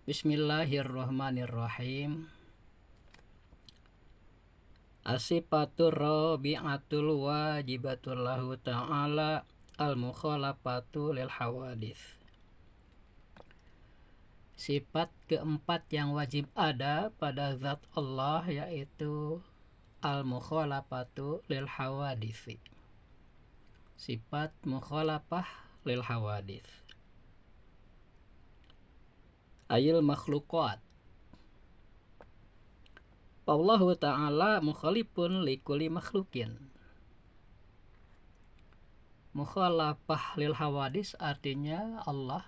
Bismillahirrahmanirrahim. Asifatur rabi'atul wajibatul lahu ta'ala al-mukhalafatu lil hawadith. Sifat keempat yang wajib ada pada zat Allah yaitu al-mukhalafatu lil hawadith. Sifat mukhalafah lil hawadith. Ayil makhluqat. Allah Ta'ala mukhalifun likulli makhlukin. Mukhalafah lil hawadis artinya Allah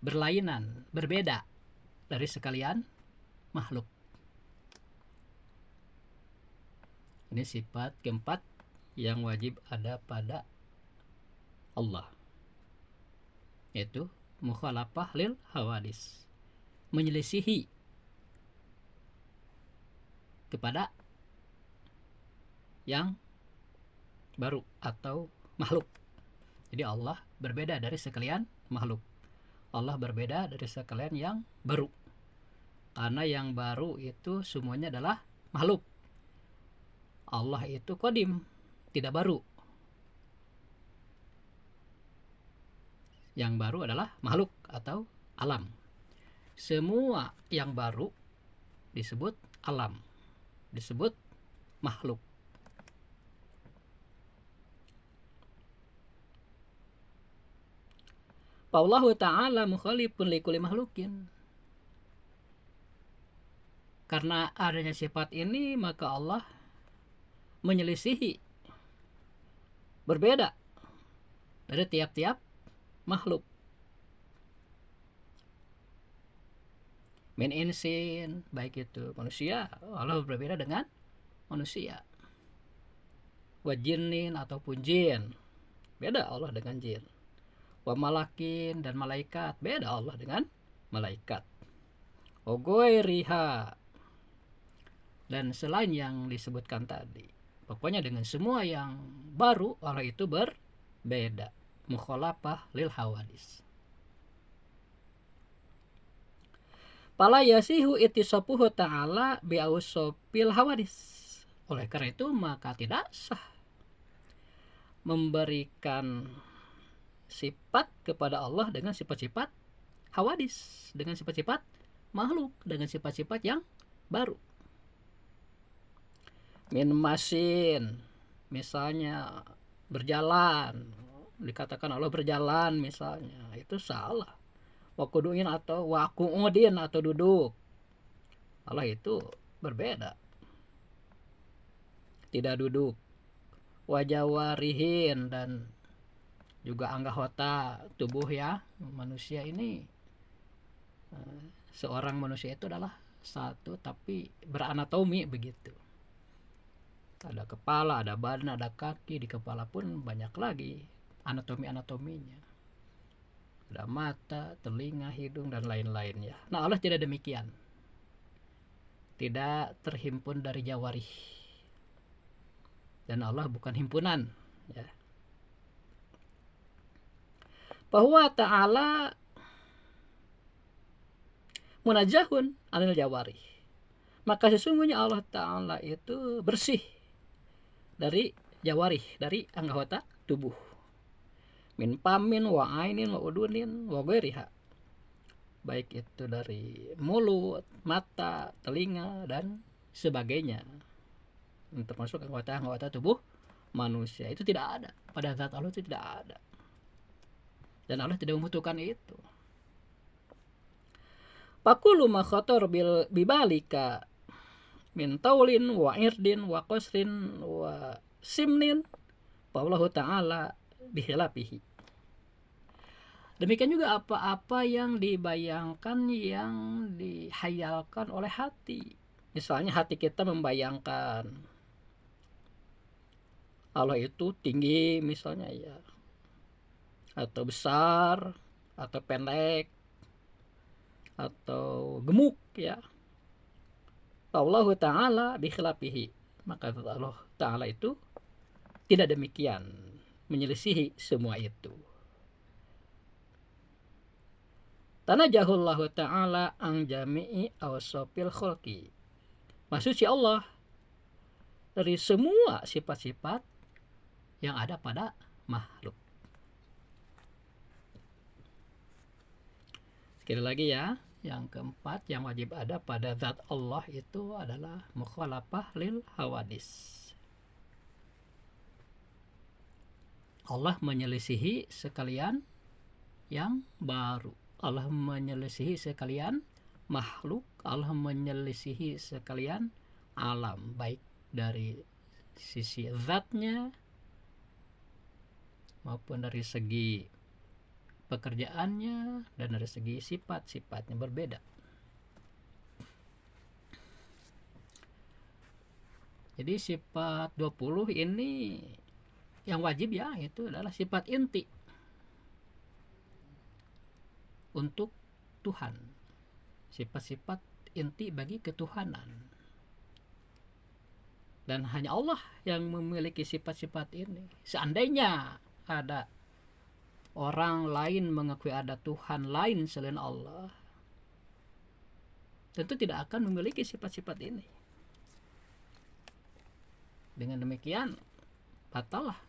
berlainan, berbeda dari sekalian makhluk. Ini sifat keempat yang wajib ada pada Allah, yaitu mukhalafah lil hawadis, menyelisihi kepada yang baru atau makhluk. Jadi Allah berbeda dari sekalian makhluk. Allah berbeda dari sekalian yang baru. Karena yang baru itu semuanya adalah makhluk. Allah itu qadim, tidak baru. Yang baru adalah makhluk atau alam. Semua yang baru disebut alam, disebut makhluk. Allah Ta'ala mukhalifun likulli makhlukin. Karena adanya sifat ini maka Allah menyelisihi, berbeda dari tiap-tiap makhluk. Min insin, baik itu manusia, Allah berbeda dengan manusia. Wajinin ataupun jin, beda Allah dengan jin. Wa malakin dan malaikat, beda Allah dengan malaikat. Ogoiriha dan selain yang disebutkan tadi. Pokoknya dengan semua yang baru Allah itu berbeda. Mukhalafah lil hawadis. Pala yasihu ittisafuhu ta'ala bi'ausobil hawadis. Oleh karena itu maka tidak sah memberikan sifat kepada Allah dengan sifat-sifat hawadis, dengan sifat-sifat makhluk, dengan sifat-sifat yang baru. Min masin, misalnya berjalan, dikatakan Allah berjalan misalnya, itu salah. Wakuduin atau wakuudin atau duduk, Allah itu berbeda, tidak duduk. Wajawarihin dan juga anggota tubuh ya manusia ini, seorang manusia itu adalah satu tapi beranatomi begitu. Ada kepala, ada badan, ada kaki. Di kepala pun banyak lagi anatomi-anatominya. Ada mata, telinga, hidung dan lain-lainnya. Nah Allah tidak demikian, tidak terhimpun dari jawarih, dan Allah bukan himpunan ya. Bahwa Ta'ala munajahun anil jawarih, maka sesungguhnya Allah Ta'ala itu bersih dari jawarih, dari anggota tubuh. Min pamin wa ainin wa udunin wa ghairiha, baik itu dari mulut, mata, telinga dan sebagainya, termasuk anggota-anggota tubuh manusia. Itu tidak ada pada zat Allah, itu tidak ada, dan Allah tidak membutuhkan itu. Fakulu ma khatar bibalika min taulin wa irdin wa qasrin wa simnin wallahu ta'ala bihilapihi. Demikian juga apa-apa yang dibayangkan, yang dihayalkan oleh hati. Misalnya hati kita membayangkan Allah itu tinggi misalnya ya, atau besar, atau pendek, atau gemuk ya. Allah Ta'ala bikhilafihi, maka Allah Ta'ala itu tidak demikian, menyelisihi semua itu. Tanajahullahu ta'ala ang jami'i awsafil khalqi. Maksud si Allah dari semua sifat-sifat yang ada pada makhluk. Sekali lagi ya, yang keempat yang wajib ada pada zat Allah itu adalah mukhalafah lil hawadis. Allah menyelisihi sekalian yang baru. Allah menyelisihi sekalian makhluk. Allah menyelisihi sekalian alam, baik dari sisi zatnya maupun dari segi pekerjaannya dan dari segi sifat-sifatnya berbeda. Jadi sifat 20 ini yang wajib ya, itu adalah sifat inti untuk Tuhan, sifat-sifat inti bagi ketuhanan, dan hanya Allah yang memiliki sifat-sifat ini. Seandainya ada orang lain mengakui ada Tuhan lain selain Allah, tentu tidak akan memiliki sifat-sifat ini. Dengan demikian batallah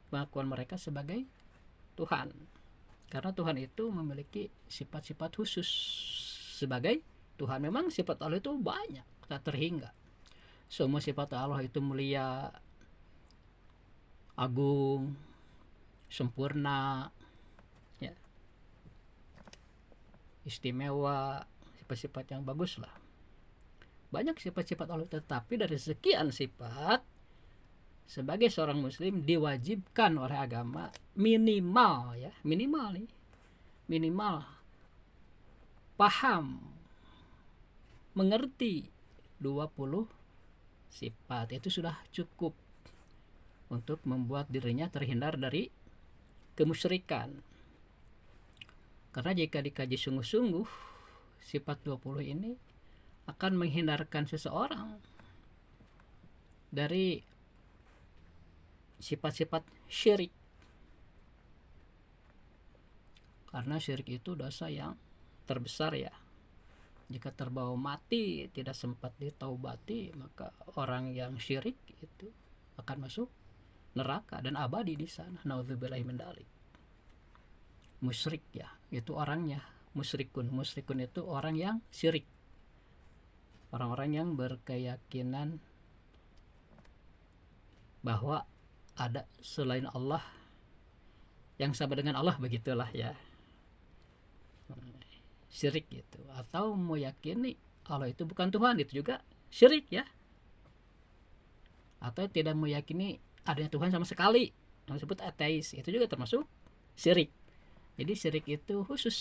pengakuan mereka sebagai Tuhan, karena Tuhan itu memiliki sifat-sifat khusus sebagai Tuhan. Memang sifat Allah itu banyak, tak terhingga. Semua sifat Allah itu mulia, agung, sempurna, ya, istimewa, sifat-sifat yang bagus lah. Banyak sifat-sifat Allah, tetapi dari sekian sifat, sebagai seorang muslim diwajibkan oleh agama minimal paham, mengerti 20 sifat. Itu sudah cukup untuk membuat dirinya terhindar dari kemusyrikan. Karena jika dikaji sungguh-sungguh, sifat 20 ini akan menghindarkan seseorang dari sifat-sifat syirik. Karena syirik itu dosa yang terbesar ya. Jika terbawa mati tidak sempat ditaubati, maka orang yang syirik itu akan masuk neraka dan abadi di sana. Nauzubillahi min dzalik. Musyrik ya, itu orangnya musyrikun. Musyrikun itu orang yang syirik. Orang-orang yang berkeyakinan bahwa ada selain Allah yang sama dengan Allah, begitulah ya, syirik gitu. Atau meyakini Allah itu bukan Tuhan, itu juga syirik ya. Atau tidak meyakini adanya Tuhan sama sekali, yang disebut ateis, itu juga termasuk syirik. Jadi syirik itu khusus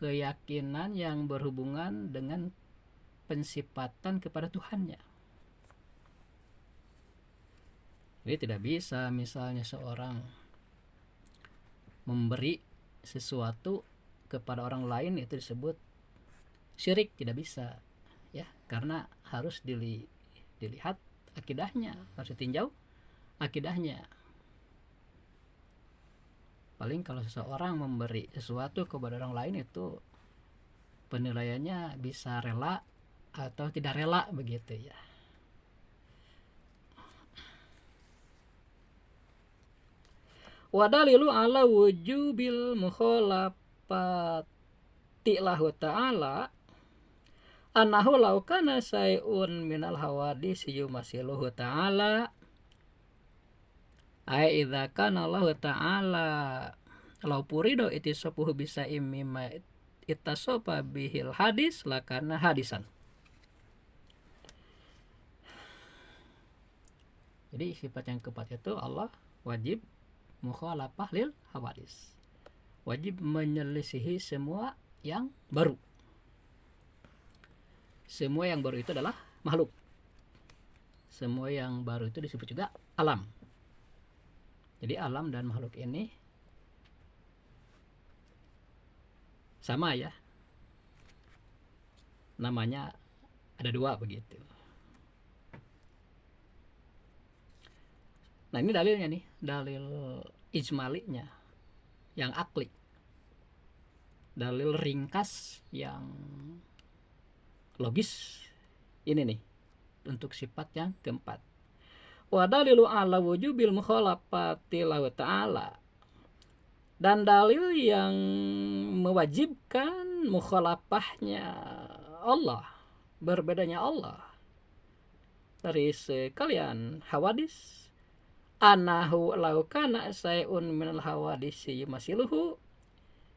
keyakinan yang berhubungan dengan pensifatan kepada Tuhannya. Jadi tidak bisa misalnya seorang memberi sesuatu kepada orang lain itu disebut syirik, tidak bisa ya, karena harus dilihat akidahnya, harus ditinjau akidahnya. Paling kalau seseorang memberi sesuatu kepada orang lain itu penilaiannya bisa rela atau tidak rela, begitu ya. Wadalilu ala wujubil mukhalafati lahu ta'ala annahu law kana say'un minal hawadis yumasiluhu ta'ala ay idza kana Allah ta'ala law purido itisapuhu bisa imma itasopa bihil hadis lakana hadisan. Jadi sifat yang keempat itu Allah wajib mukhalafah lil hawadis, wajib menyelisihi semua yang baru. Semua yang baru itu adalah makhluk. Semua yang baru itu disebut juga alam. Jadi alam dan makhluk ini sama ya, namanya ada dua, begitu. Nah ini dalilnya nih, dalil ijmalinya yang akli. dalil ringkas yang logis ini nih untuk sifat yang keempat. Wa dalilu ala wujubil mukhalafati lahu ta'ala, dan dalil yang mewajibkan mukhalafahnya Allah, berbedanya Allah dari sekalian hawadis, anahu laukana sayun minal hawadisi masiluhu,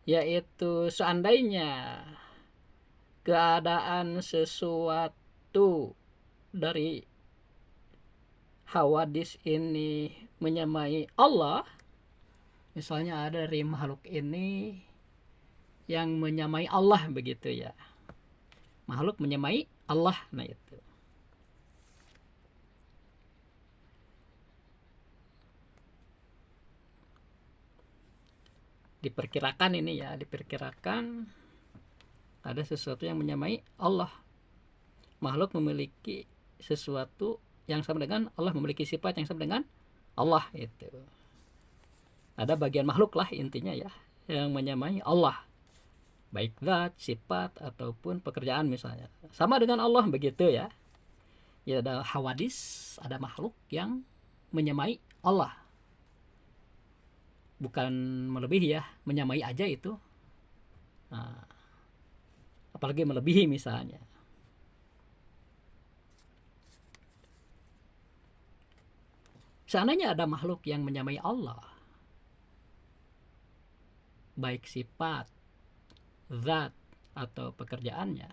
yaitu seandainya keadaan sesuatu dari hawadis ini menyamai Allah, misalnya ada dari makhluk ini yang menyamai Allah begitu ya, makhluk menyamai Allah, nah itu diperkirakan ini ya, diperkirakan ada sesuatu yang menyamai Allah, makhluk memiliki sesuatu yang sama dengan Allah, memiliki sifat yang sama dengan Allah, itu ada bagian makhluk lah intinya ya yang menyamai Allah, baik zat, sifat ataupun pekerjaan misalnya sama dengan Allah begitu ya. Ya ada hawadis, ada makhluk yang menyamai Allah, bukan melebihi ya, menyamai aja itu. Nah, apalagi melebihi misalnya. Seandainya ada makhluk yang menyamai Allah, baik sifat, zat, atau pekerjaannya,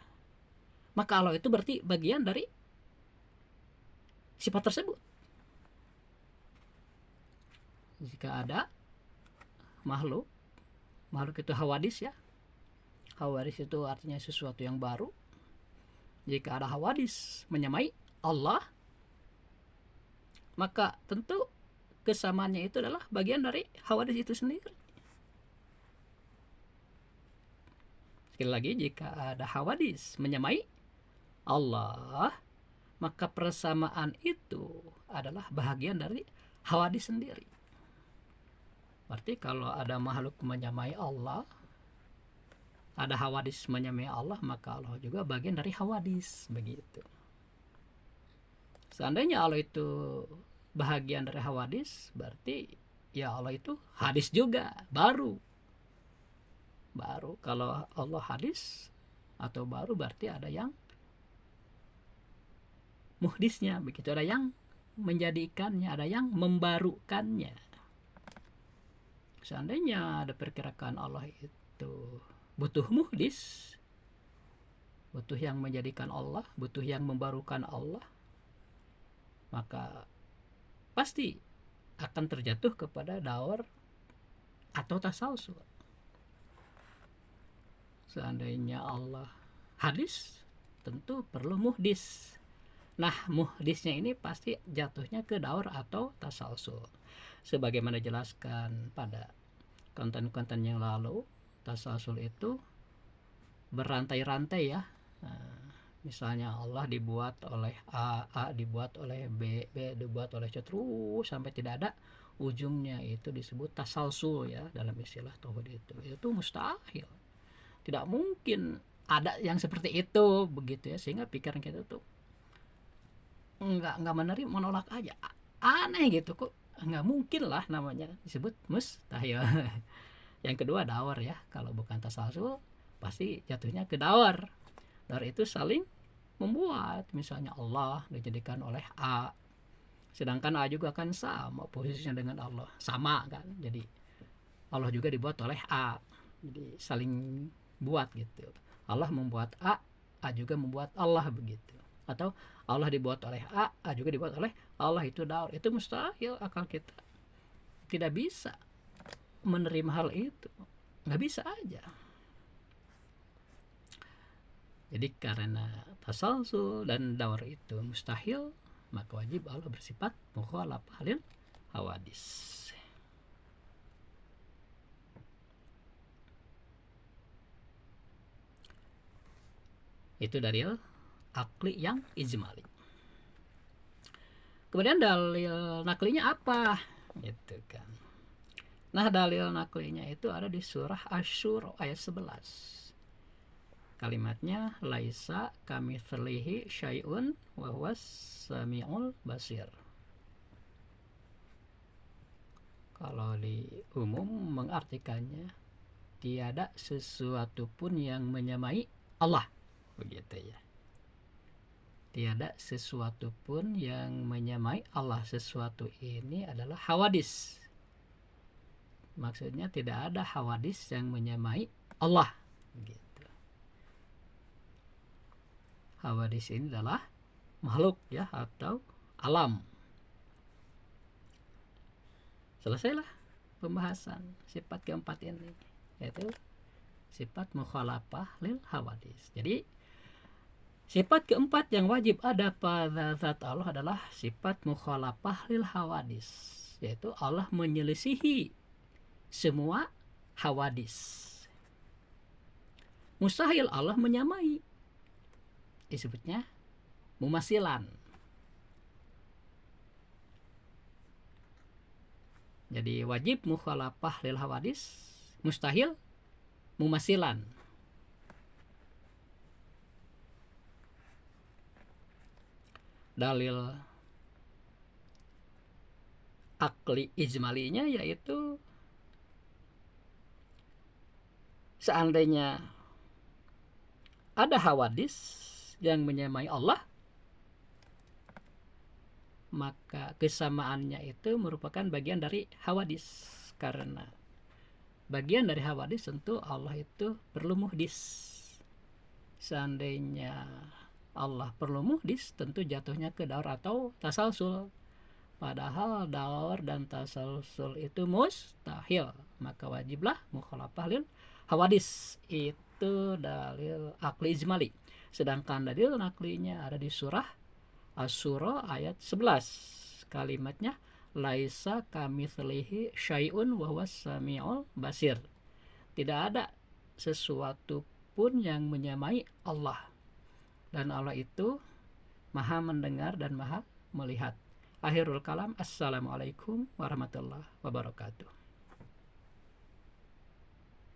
maka Allah itu berarti bagian dari sifat tersebut. Jika ada makhluk itu hawadis ya, hawadis itu artinya sesuatu yang baru. Jika ada hawadis menyamai Allah, maka tentu kesamaannya itu adalah bagian dari hawadis itu sendiri. Sekali lagi, jika ada hawadis menyamai Allah, maka persamaan itu adalah bagian dari hawadis sendiri. Berarti kalau ada makhluk menyamai Allah, ada hawadis menyamai Allah, maka Allah juga bagian dari hawadis begitu. Seandainya Allah itu bahagian dari hawadis, berarti ya Allah itu hadis juga, baru. Kalau Allah hadis atau baru, berarti ada yang muhdisnya begitu, ada yang menjadikannya, ada yang membarukannya. Seandainya ada perkirakan Allah itu butuh muhdis, butuh yang menjadikan Allah, butuh yang membarukan Allah, maka pasti akan terjatuh kepada daur atau tasawsul. Seandainya Allah hadis, tentu perlu muhdis. Nah, muhdisnya ini pasti jatuhnya ke daur atau tasawsul. Sebagaimana dijelaskan pada konten-konten yang lalu, tasawsul itu berantai-rantai ya. Misalnya Allah dibuat oleh A dibuat oleh B dibuat oleh C, terus sampai tidak ada ujungnya, itu disebut tasalsul ya dalam istilah tauhid. Itu mustahil, tidak mungkin ada yang seperti itu begitu ya, sehingga pikiran kita tuh nggak menerima, menolak aja, aneh gitu, kok nggak mungkin lah, namanya disebut mustahil. Yang kedua daur ya, kalau bukan tasalsul pasti jatuhnya ke daur. Daur itu saling membuat, misalnya Allah dijadikan oleh A, sedangkan A juga kan sama posisinya dengan Allah, sama kan, jadi Allah juga dibuat oleh A, jadi saling buat gitu. Allah membuat A juga membuat Allah begitu. Atau Allah dibuat oleh A juga dibuat oleh Allah, itu daur. Itu mustahil, akal kita tidak bisa menerima hal itu, nggak bisa aja. Jadi karena tasalsul dan daur itu mustahil, maka wajib Allah bersifat mukhalafah lil hawadis. Itu dalil akli yang ijmali. Kemudian dalil naklinya apa? Gitu kan. Nah, dalil naklinya itu ada di surah Asy-Syura ayat 11. Kalimatnya laisa kamitslihi syai'un wa huwas samiul basir. Kalau di umum mengartikannya tiada sesuatu pun yang menyamai Allah, begitu ya. Tiada sesuatu pun yang menyamai Allah. Sesuatu ini adalah hawadis. Maksudnya tidak ada hawadis yang menyamai Allah, gitu. Hawadis ini adalah makhluk ya, atau alam. Selesailah pembahasan sifat keempat ini, yaitu sifat mukhalafah lil hawadis. Jadi sifat keempat yang wajib ada pada zat Allah adalah sifat mukhalafah lil hawadis, yaitu Allah menyelisihi semua hawadis. Mustahil Allah menyamai, disebutnya mumasilan. Jadi wajib mukhalafah lil hawadis, mustahil mumasilan. Dalil akli ijmalinya yaitu seandainya ada hawadis yang menyamai Allah, maka kesamaannya itu merupakan bagian dari hawadis. Karena bagian dari hawadis tentu Allah itu perlu muhdis. Seandainya Allah perlu muhdis, tentu jatuhnya ke daur atau tasalsul. Padahal daur dan tasalsul itu mustahil, maka wajiblah mukhalafah lil hawadis. Itu dalil akli ijmali. Sedangkan dalil naklinya ada di surah Asy-Syura ayat 11. Kalimatnya laisa kamitslihi syai'un wa huwas samiul basir. Tidak ada sesuatu pun yang menyamai Allah, dan Allah itu maha mendengar dan maha melihat. Akhirul kalam, assalamualaikum warahmatullahi wabarakatuh.